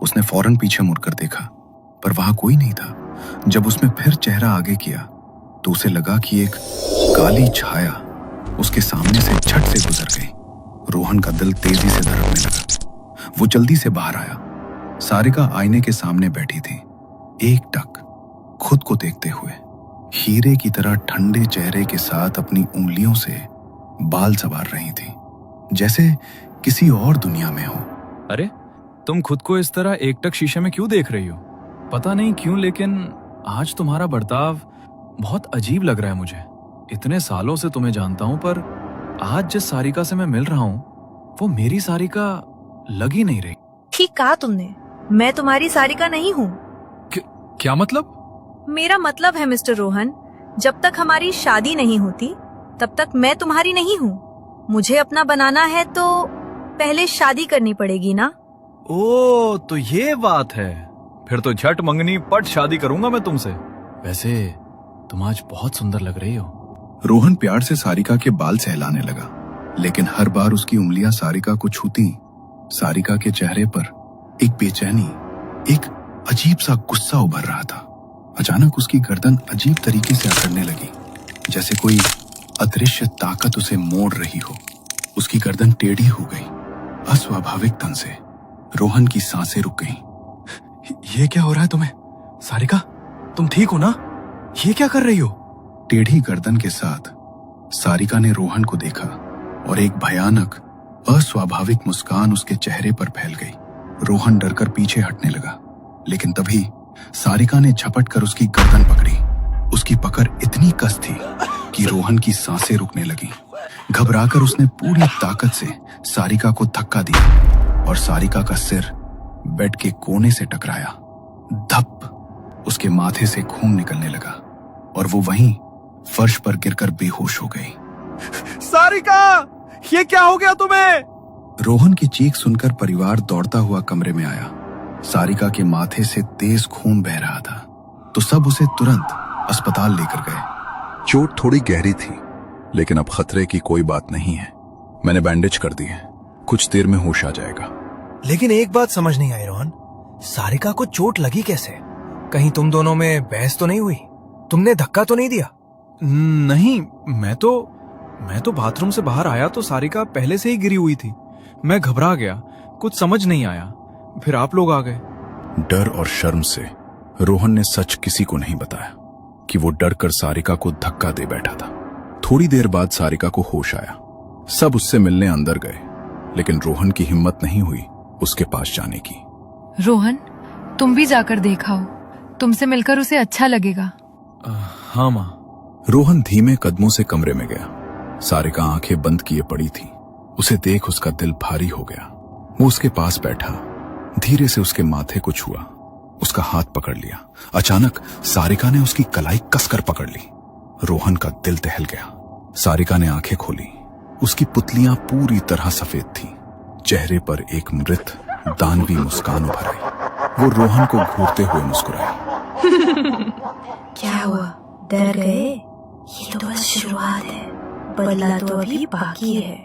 उसने फौरन पीछे मुड़कर देखा, पर वहां कोई नहीं था। जब उसने फिर चेहरा आगे किया तो उसे लगा कि एक काली छाया उसके सामने से झट से गुजर गई। रोहन का दिल तेजी से धड़कने लगा। वो जल्दी से बाहर आया। सारिका आईने के सामने बैठी थी, एकटक खुद को देखते हुए, हीरे की तरह ठंडे चेहरे के साथ अपनी उंगलियों से बाल संवार रही थी, जैसे किसी और दुनिया में हो। अरे, तुम खुद को इस तरह एकटक शीशे में क्यों देख रही हो? पता नहीं क्यों, लेकिन आज तुम्हारा बर्ताव बहुत अजीब लग रहा है मुझे। इतने सालों से तुम्हें जानता हूं, पर आज जिस सारिका से मैं मिल रहा हूं वो मेरी सारिका लग ही नहीं रही। ठीक कहा तुमने, मैं तुम्हारी सारिका नहीं हूँ। क्या मतलब? मेरा मतलब है मिस्टर रोहन, जब तक हमारी शादी नहीं होती तब तक मैं तुम्हारी नहीं हूँ। मुझे अपना बनाना है तो पहले शादी करनी पड़ेगी ना। ओ, तो ये बात है। फिर तो झट मंगनी पट शादी करूंगा मैं तुमसे। वैसे तुम आज बहुत सुंदर लग रही हो। रोहन प्यार से सारिका के बाल सहलाने लगा, लेकिन हर बार उसकी उंगलियां सारिका को छूती, सारिका के चेहरे पर एक बेचैनी, एक अजीब सा गुस्सा उभर रहा था। अचानक उसकी गर्दन अजीब तरीके से अकड़ने लगी, जैसे कोई अदृश्य ताकत उसे मोड़ रही हो। उसकी गर्दन टेढ़ी हो गई। अस्वाभाविक तन से रोहन की सांसें रुक गईं। ये क्या हो रहा है तुम्हें? सारिका, तुम ठीक हो ना? ये क्या कर रही हो? टेढ़ी गर्दन के साथ सारिका ने रोहन को देखा और एक भयानक, अस्वाभाविक मुस्कान उसके चेहरे पर फैल गई। रोहन डरकर पीछे हटने लगा, लेकिन तभी सारिका ने झपट कर उसकी गर्दन पकड़ी। उसकी पकड़ इतनी कस थी कि रोहन की सांसें रुकने लगी। घबराकर उसने पूरी ताकत से सारिका को धक्का दिया और सारिका का सिर बेड के कोने से टकराया। धप, उसके माथे से खून निकलने लगा और वो वहीं फर्श पर गिरकर बेहोश हो गई। सारिका, ये क्या हो गया तुम्हें? रोहन की चीख सुनकर परिवार दौड़ता हुआ कमरे में आया। सारिका के माथे से तेज खून बह रहा था, तो सब उसे तुरंत अस्पताल लेकर गए। चोट थोड़ी गहरी थी, लेकिन अब खतरे की कोई बात नहीं है। मैंने बैंडेज कर दी है, कुछ देर में होश आ जाएगा। लेकिन एक बात समझ नहीं आई रोहन, सारिका को चोट लगी कैसे? कहीं तुम दोनों में बहस तो नहीं हुई? तुमने धक्का तो नहीं दिया? नहीं, मैं तो बाथरूम से बाहर आया तो सारिका पहले से ही गिरी हुई थी। मैं घबरा गया, कुछ समझ नहीं आया, फिर आप लोग आ गए। डर और शर्म से रोहन ने सच किसी को नहीं बताया कि वो डर कर सारिका को धक्का दे बैठा था। थोड़ी देर बाद सारिका को होश आया। सब उससे मिलने अंदर गए, लेकिन रोहन की हिम्मत नहीं हुई उसके पास जाने की। रोहन, तुम भी जाकर देखाओ, तुमसे मिलकर उसे अच्छा लगेगा। हाँ माँ। रोहन धीमे कदमों से कमरे में गया। सारिका आंखें बंद किए पड़ी थी। उसे देख उसका दिल भारी हो गया। वो उसके पास बैठा, धीरे से उसके माथे को छुआ, उसका हाथ पकड़ लिया। अचानक सारिका ने उसकी कलाई कसकर पकड़ ली। रोहन का दिल दहल गया। सारिका ने आंखें खोली। उसकी पुतलियां पूरी तरह सफेद थीं। चेहरे पर एक मृत दानवी मुस्कान उभर आई। वो रोहन को घूरते हुए मुस्कुराई। क्या हुआ, डर गए? ये तो बस शुरुआत है, बदला तो अभी बाकी है।